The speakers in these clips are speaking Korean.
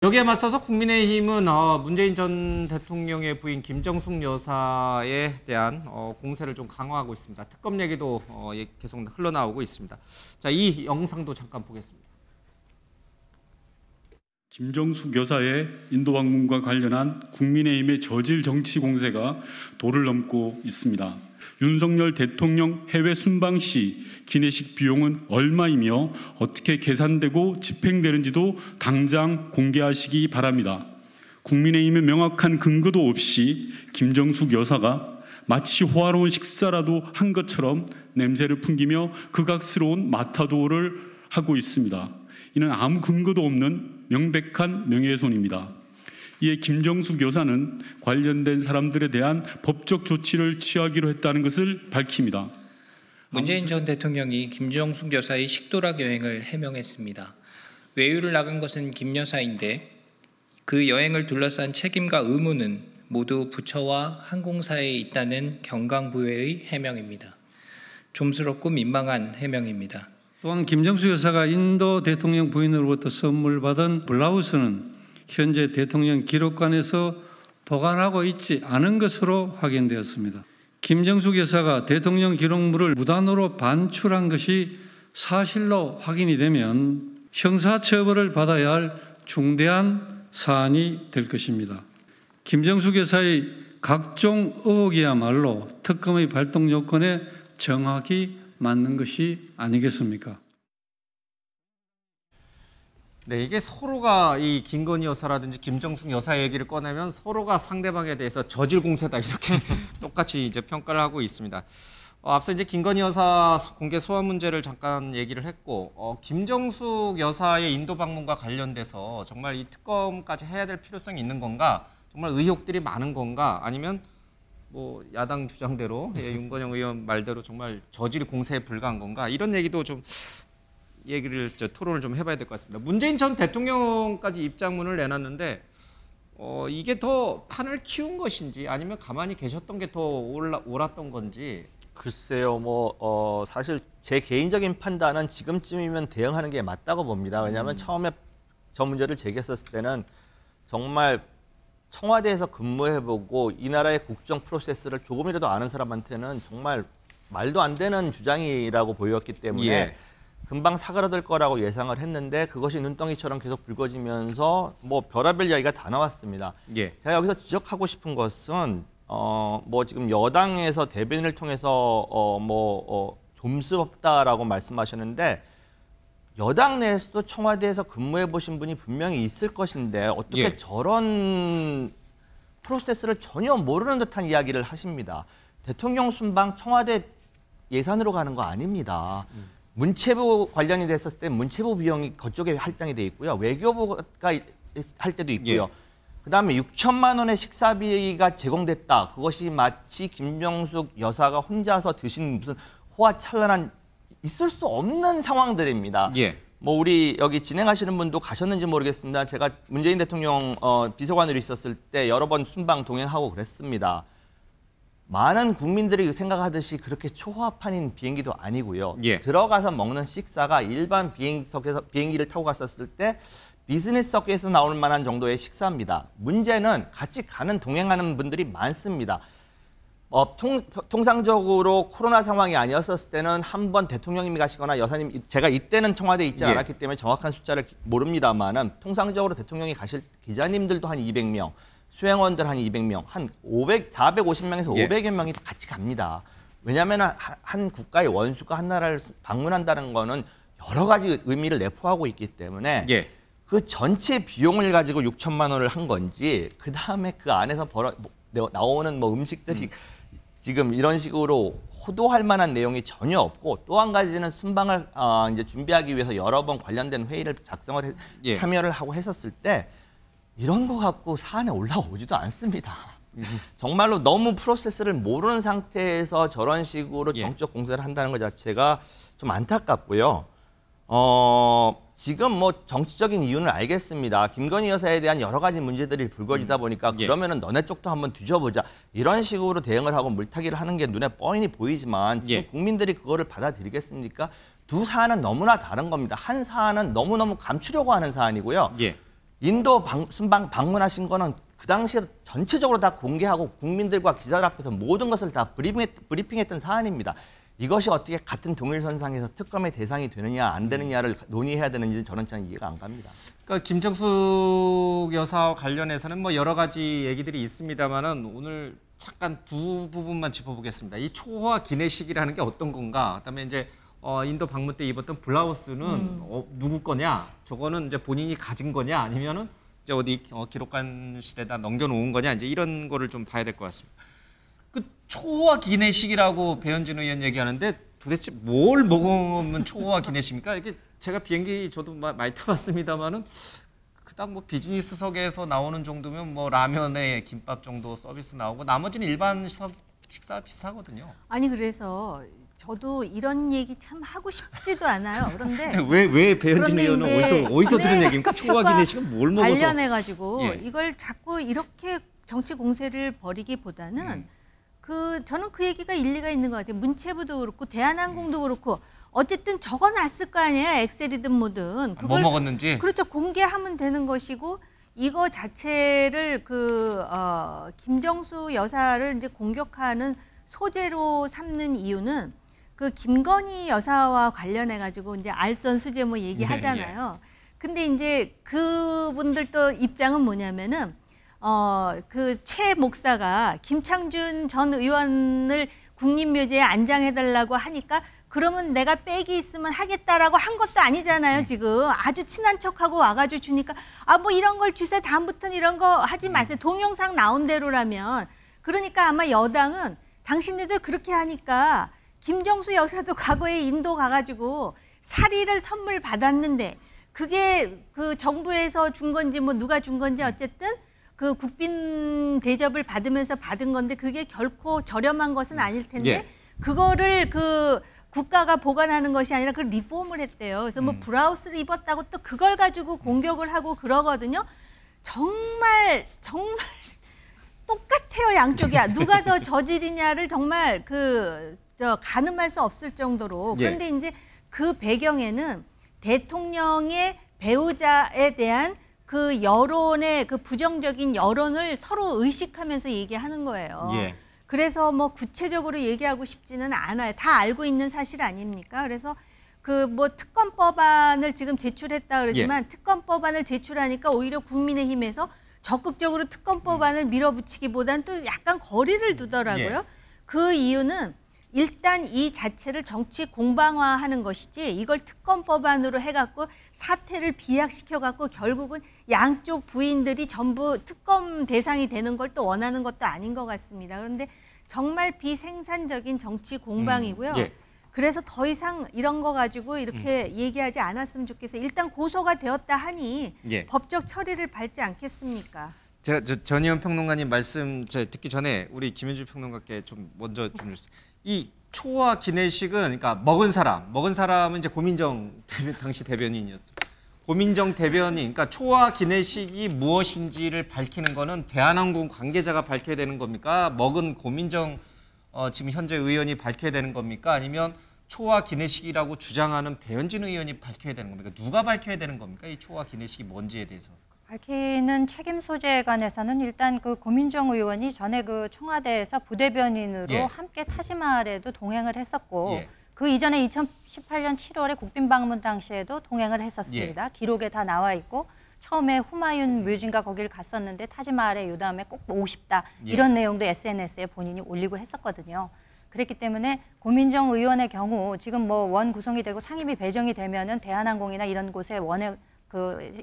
여기에 맞서서 국민의힘은 문재인 전 대통령의 부인 김정숙 여사에 대한 공세를 좀 강화하고 있습니다. 특검 얘기도 계속 흘러나오고 있습니다. 자, 이 영상도 잠깐 보겠습니다. 김정숙 여사의 인도 방문과 관련한 국민의힘의 저질 정치 공세가 도를 넘고 있습니다. 윤석열 대통령 해외 순방 시 기내식 비용은 얼마이며 어떻게 계산되고 집행되는지도 당장 공개하시기 바랍니다. 국민의힘의 명확한 근거도 없이 김정숙 여사가 마치 호화로운 식사라도 한 것처럼 냄새를 풍기며 극악스러운 마타도를 하고 있습니다. 이는 아무 근거도 없는 명백한 명예훼손입니다. 이에 김정숙 여사는 관련된 사람들에 대한 법적 조치를 취하기로 했다는 것을 밝힙니다. 문재인 전 대통령이 김정숙 여사의 식도락 여행을 해명했습니다. 외유를 나간 것은 김 여사인데 그 여행을 둘러싼 책임과 의무는 모두 부처와 항공사에 있다는 경강부회의 해명입니다. 좀스럽고 민망한 해명입니다. 또한 김정숙 여사가 인도 대통령 부인으로부터 선물 받은 블라우스는 현재 대통령 기록관에서 보관하고 있지 않은 것으로 확인되었습니다. 김정숙 여사가 대통령 기록물을 무단으로 반출한 것이 사실로 확인이 되면 형사처벌을 받아야 할 중대한 사안이 될 것입니다. 김정숙 여사의 각종 의혹이야말로 특검의 발동 요건에 정확히 맞는 것이 아니겠습니까? 네, 이게 서로가 이 김건희 여사라든지 김정숙 여사 얘기를 꺼내면 서로가 상대방에 대해서 저질 공세다 이렇게 똑같이 이제 평가를 하고 있습니다. 앞서 이제 김건희 여사 공개 소환 문제를 잠깐 얘기를 했고, 김정숙 여사의 인도 방문과 관련돼서 정말 이 특검까지 해야 될 필요성이 있는 건가? 정말 의혹들이 많은 건가? 아니면 뭐 야당 주장대로 윤건영 의원 말대로 정말 저질 공세에 불과한 건가? 이런 얘기도 좀 토론을 좀 해봐야 될 것 같습니다. 문재인 전 대통령까지 입장문을 내놨는데 이게 더 판을 키운 것인지 아니면 가만히 계셨던 게 더 옳았던 건지. 글쎄요, 사실 제 개인적인 판단은 지금쯤이면 대응하는 게 맞다고 봅니다. 왜냐하면 처음에 저 문제를 제기했었을 때는 정말 청와대에서 근무해보고 이 나라의 국정 프로세스를 조금이라도 아는 사람한테는 정말 말도 안 되는 주장이라고 보였기 때문에 금방 사그라들 거라고 예상을 했는데 그것이 눈덩이처럼 계속 불거지면서 별의별 이야기가 다 나왔습니다. 제가 여기서 지적하고 싶은 것은 지금 여당에서 대변인을 통해서 좀스럽다라고 말씀하셨는데 여당 내에서도 청와대에서 근무해 보신 분이 분명히 있을 것인데 어떻게 저런 프로세스를 전혀 모르는 듯한 이야기를 하십니다. 대통령 순방 청와대 예산으로 가는 거 아닙니다. 문체부 관련이 됐었을 때 문체부 비용이 그쪽에 할당이 돼 있고요. 외교부가 할 때도 있고요. 그다음에 6천만 원의 식사비가 제공됐다. 그것이 마치 김정숙 여사가 혼자서 드신 무슨 호화찬란한 있을 수 없는 상황들입니다. 우리 여기 진행하시는 분도 가셨는지 모르겠습니다. 제가 문재인 대통령 비서관으로 있었을 때 여러 번 순방 동행하고 그랬습니다. 많은 국민들이 생각하듯이 그렇게 초호화판인 비행기도 아니고요. 들어가서 먹는 식사가 일반 비행기를 타고 갔었을 때 비즈니스석에서 나올 만한 정도의 식사입니다. 문제는 같이 동행하는 분들이 많습니다. 통상적으로 코로나 상황이 아니었을 때는 한 번 대통령님이 가시거나 여사님, 제가 이때는 청와대에 있지 않았기 때문에 정확한 숫자를 모릅니다만은 통상적으로 대통령이 가실 기자님들도 한 200명, 수행원들 한 200명, 한 450명에서 500여 명이 같이 갑니다. 왜냐하면 한 국가의 원수가 한 나라를 방문한다는 거는 여러 가지 의미를 내포하고 있기 때문에 그 전체 비용을 가지고 6천만 원을 한 건지 그 다음에 그 안에서 나오는 음식들이 지금 이런 식으로 호도할 만한 내용이 전혀 없고 또 한 가지는 순방을 이제 준비하기 위해서 여러 번 관련된 회의를 참여를 하고 했었을 때 이런 거 갖고 사안에 올라오지도 않습니다. 정말로 너무 프로세스를 모르는 상태에서 저런 식으로 정치적 공세를 한다는 것 자체가 좀 안타깝고요. 지금 정치적인 이유는 알겠습니다. 김건희 여사에 대한 여러 가지 문제들이 불거지다 보니까 그러면은 너네 쪽도 한번 뒤져보자. 이런 식으로 대응을 하고 물타기를 하는 게 눈에 뻔히 보이지만 지금 국민들이 그거를 받아들이겠습니까? 두 사안은 너무나 다른 겁니다. 한 사안은 너무너무 감추려고 하는 사안이고요. 인도 순방 방문하신 거는 그 당시에 전체적으로 다 공개하고 국민들과 기자들 앞에서 모든 것을 다 브리핑했던 사안입니다. 이것이 어떻게 같은 동일선상에서 특검의 대상이 되느냐 안 되느냐를 논의해야 되는지 저는 참 이해가 안 갑니다. 그러니까 김정숙 여사와 관련해서는 뭐 여러 가지 얘기들이 있습니다만은 오늘 잠깐 두 부분만 짚어보겠습니다. 이 초호화 기내식이라는 게 어떤 건가? 그다음에 이제 인도 방문 때 입었던 블라우스는 누구 거냐? 저거는 이제 본인이 가진 거냐? 아니면은 이제 어디 기록관실에다 넘겨놓은 거냐? 이제 이런 거를 좀 봐야 될 것 같습니다. 그 초호화 기내식이라고 배현진 의원 얘기하는데 도대체 뭘 먹으면 초호화 기내식입니까? 이게 제가 비행기 저도 많이 타봤습니다만은 그닥 뭐 비즈니스석에서 나오는 정도면 뭐 라면에 김밥 정도 서비스 나오고 나머지는 일반 식사 비슷하거든요. 아니 그래서 저도 이런 얘기 참 하고 싶지도 않아요. 그런데 왜 배현진 의원은 어디서 들은 얘기입니까? 초호화 기내식은 뭘 먹어서 관련해 가지고 예. 이걸 자꾸 이렇게 정치 공세를 벌이기보다는 저는 그 얘기가 일리가 있는 것 같아요. 문체부도 그렇고 대한항공도 그렇고 어쨌든 적어놨을 거 아니에요. 엑셀이든 뭐든. 뭐 먹었는지. 그렇죠. 공개하면 되는 것이고 이거 자체를 김정수 여사를 이제 공격하는 소재로 삼는 이유는 그 김건희 여사와 관련해 가지고 이제 알선 수재 뭐 얘기하잖아요. 근데 이제 그분들도 입장은 뭐냐면은 그 최 목사가 김창준 전 의원을 국립묘지에 안장해달라고 하니까 그러면 내가 백이 있으면 하겠다라고 한 것도 아니잖아요. 지금 아주 친한 척하고 와가지고 주니까 뭐 이런 걸 주세요. 다음부터는 이런 거 하지 마세요. 동영상 나온 대로라면. 그러니까 아마 여당은 당신네들 그렇게 하니까 김정수 여사도 과거에 인도 가가지고 사리를 선물 받았는데 그게 그 정부에서 준 건지 뭐 누가 준 건지 어쨌든 그 국빈 대접을 받으면서 받은 건데 그게 결코 저렴한 것은 아닐 텐데 예. 그거를 그 국가가 보관하는 것이 아니라 그 리폼을 했대요. 그래서 뭐 브라우스를 입었다고 또 그걸 가지고 공격을 하고 그러거든요. 정말 똑같아요, 양쪽이야. 누가 더 저질이냐를 정말 가늠할 수 없을 정도로. 그런데 예. 이제 그 배경에는 대통령의 배우자에 대한 그 여론의 그 부정적인 여론을 서로 의식하면서 얘기하는 거예요. 예. 그래서 뭐 구체적으로 얘기하고 싶지는 않아요. 다 알고 있는 사실 아닙니까? 그래서 그 뭐 특검법안을 지금 제출했다 그러지만 특검법안을 제출하니까 오히려 국민의힘에서 적극적으로 특검법안을 밀어붙이기보다는 또 약간 거리를 두더라고요. 그 이유는 일단 이 자체를 정치 공방화하는 것이지 이걸 특검법안으로 해갖고 사태를 비약시켜갖고 결국은 양쪽 부인들이 전부 특검 대상이 되는 걸 또 원하는 것도 아닌 것 같습니다. 그런데 정말 비생산적인 정치 공방이고요. 그래서 더 이상 이런 거 가지고 이렇게 얘기하지 않았으면 좋겠어요. 일단 고소가 되었다 하니 법적 처리를 밟지 않겠습니까? 제가 전희연 평론가님 말씀 듣기 전에 우리 김현주 평론가께 좀 먼저 이 초호화 기내식은 그러니까 먹은 사람은 이제 고민정 당시 대변인이었어요. 고민정 대변인, 그러니까 초호화 기내식이 무엇인지를 밝히는 거는 대한항공 관계자가 밝혀야 되는 겁니까? 먹은 고민정 지금 현재 의원이 밝혀야 되는 겁니까? 아니면 초호화 기내식이라고 주장하는 배현진 의원이 밝혀야 되는 겁니까? 누가 밝혀야 되는 겁니까? 이 초호화 기내식이 뭔지에 대해서. 밝히는 책임 소재에 관해서는 일단 그 고민정 의원이 전에 그 청와대에서 부대변인으로 함께 타지마할에도 동행을 했었고 그 이전에 2018년 7월에 국빈 방문 당시에도 동행을 했었습니다. 기록에 다 나와 있고 처음에 후마윤 묘지인가 거기를 갔었는데 타지마할에 요 다음에 꼭 보고 싶다 이런 내용도 SNS에 본인이 올리고 했었거든요. 그랬기 때문에 고민정 의원의 경우 지금 뭐 원 구성이 되고 상임위 배정이 되면은 대한항공이나 이런 곳에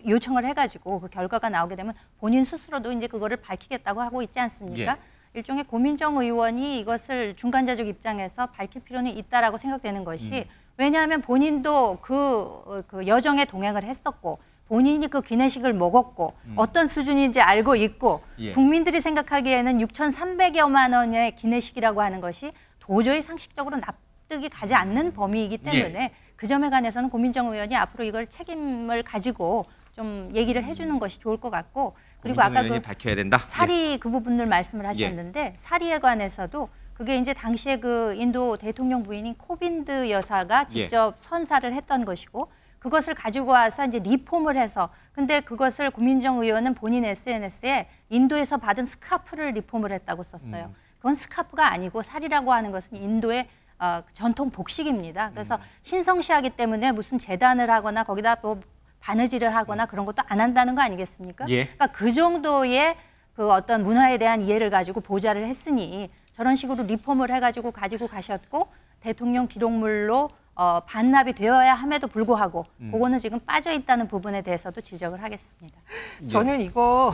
요청을 해가지고 그 결과가 나오게 되면 본인 스스로도 이제 그거를 밝히겠다고 하고 있지 않습니까? 일종의 고민정 의원이 이것을 중간자적 입장에서 밝힐 필요는 있다라고 생각되는 것이 왜냐하면 본인도 그 여정에 동행을 했었고 본인이 그 기내식을 먹었고 어떤 수준인지 알고 있고 국민들이 생각하기에는 6,300여만 원의 기내식이라고 하는 것이 도저히 상식적으로 납득이 가지 않는 범위이기 때문에 그 점에 관해서는 고민정 의원이 앞으로 이걸 책임을 가지고 좀 얘기를 해주는 것이 좋을 것 같고 그리고 아까 그 밝혀야 된다. 사리 그 부분을 말씀을 하셨는데 사리에 관해서도 그게 이제 당시에 그 인도 대통령 부인인 코빈드 여사가 직접 선사를 했던 것이고 그것을 가지고 와서 이제 리폼을 해서 근데 그것을 고민정 의원은 본인 SNS에 인도에서 받은 스카프를 리폼을 했다고 썼어요. 그건 스카프가 아니고 살이라고 하는 것은 인도의 전통 복식입니다. 그래서 신성시하기 때문에 무슨 재단을 하거나 거기다 또 바느질을 하거나 그런 것도 안 한다는 거 아니겠습니까? 예. 그러니까 그 정도의 그 어떤 문화에 대한 이해를 가지고 보좌를 했으니 저런 식으로 리폼을 해가지고 가지고 가셨고 대통령 기록물로 반납이 되어야 함에도 불구하고 그거는 지금 빠져 있다는 부분에 대해서도 지적을 하겠습니다. 저는 이거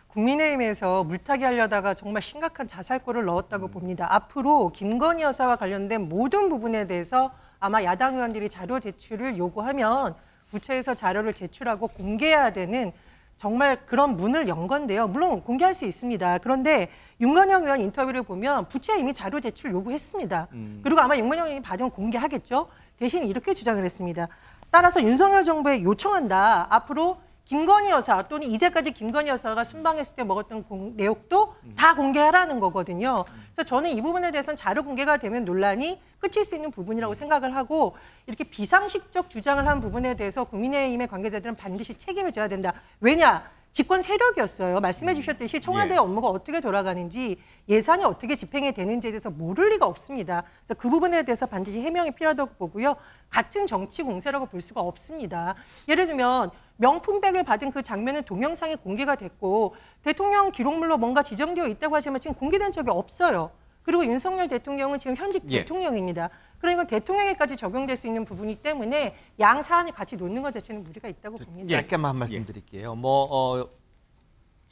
국민의힘에서 물타기 하려다가 정말 심각한 자살골을 넣었다고 봅니다. 앞으로 김건희 여사와 관련된 모든 부분에 대해서 아마 야당 의원들이 자료 제출을 요구하면 부처에서 자료를 제출하고 공개해야 되는 정말 그런 문을 연 건데요. 물론 공개할 수 있습니다. 그런데 윤건영 의원 인터뷰를 보면 부처에 이미 자료 제출 요구했습니다. 그리고 아마 윤건영 의원이 받으면 공개하겠죠. 대신 이렇게 주장을 했습니다. 따라서 윤석열 정부에 요청한다. 앞으로 김건희 여사 또는 이제까지 김건희 여사가 순방했을 때 먹었던 내역도 다 공개하라는 거거든요. 그래서 저는 이 부분에 대해서는 자료 공개가 되면 논란이 끝일 수 있는 부분이라고 생각을 하고 이렇게 비상식적 주장을 한 부분에 대해서 국민의힘의 관계자들은 반드시 책임을 져야 된다. 왜냐? 집권 세력이었어요. 말씀해 주셨듯이 청와대 업무가 어떻게 돌아가는지 예산이 어떻게 집행이 되는지에 대해서 모를 리가 없습니다. 그래서 그 부분에 대해서 반드시 해명이 필요하다고 보고요. 같은 정치 공세라고 볼 수가 없습니다. 예를 들면 명품백을 받은 그 장면은 동영상에 공개가 됐고 대통령 기록물로 뭔가 지정되어 있다고 하지만 지금 공개된 적이 없어요. 그리고 윤석열 대통령은 지금 현직 대통령입니다. 그러니까 대통령에까지 적용될 수 있는 부분이기 때문에 양 사안을 같이 놓는 것 자체는 무리가 있다고 봅니다. 짧게만 한 말씀 드릴게요.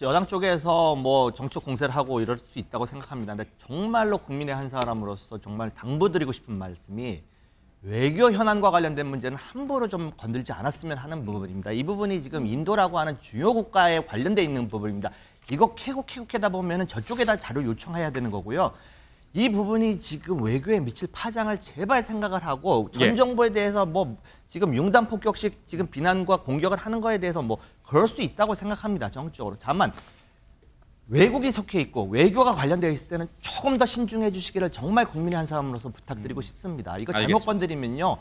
여당 쪽에서 정치 공세를 하고 이럴 수 있다고 생각합니다. 근데 정말로 국민의 한 사람으로서 정말 당부드리고 싶은 말씀이 외교 현안과 관련된 문제는 함부로 좀 건들지 않았으면 하는 부분입니다. 이 부분이 지금 인도라고 하는 주요 국가에 관련돼 있는 부분입니다. 이거 캐고 캐다 보면은 저쪽에다 자료 요청해야 되는 거고요. 이 부분이 지금 외교에 미칠 파장을 제발 생각을 하고 전 정부에 대해서 지금 융단 폭격식 지금 비난과 공격을 하는 거에 대해서 그럴 수도 있다고 생각합니다. 정치적으로. 다만 외국이 속해 있고 외교가 관련되어 있을 때는 조금 더 신중해 주시기를 정말 국민의 한 사람으로서 부탁드리고 싶습니다. 이거 잘못 건드리면요.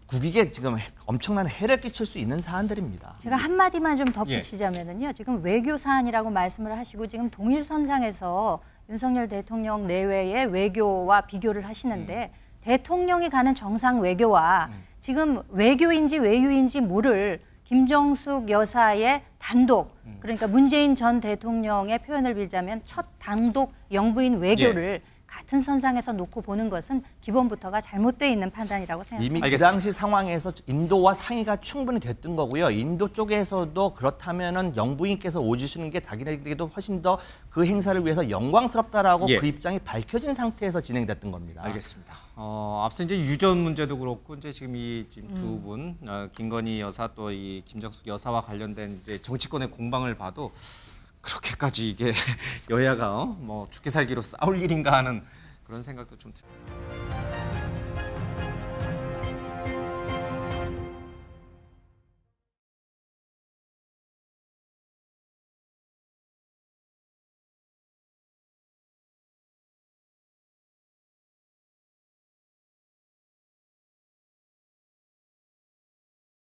국익에 지금 엄청난 해를 끼칠 수 있는 사안들입니다. 제가 한마디만 좀 덧붙이자면요. 지금 외교 사안이라고 말씀을 하시고 지금 동일선상에서 윤석열 대통령 내외의 외교와 비교를 하시는데 대통령이 가는 정상 외교와 지금 외교인지 외유인지 모를 김정숙 여사의 단독, 그러니까 문재인 전 대통령의 표현을 빌자면 첫 단독 영부인 외교를 같은 선상에서 놓고 보는 것은 기본부터가 잘못되어 있는 판단이라고 생각합니다. 이미 그 당시 상황에서 인도와 상의가 충분히 됐던 거고요. 인도 쪽에서도 그렇다면은 영부인께서 오주시는 게 자기네들에게도 훨씬 더 그 행사를 위해서 영광스럽다라고 그 입장이 밝혀진 상태에서 진행됐던 겁니다. 알겠습니다. 앞서 이제 유전 문제도 그렇고 이제 지금 두 분 김건희 여사 또 이 김정숙 여사와 관련된 이제 정치권의 공방을 봐도 그렇게까지 이게 여야가 죽기 살기로 싸울 일인가 하는 그런 생각도 좀 듭니다.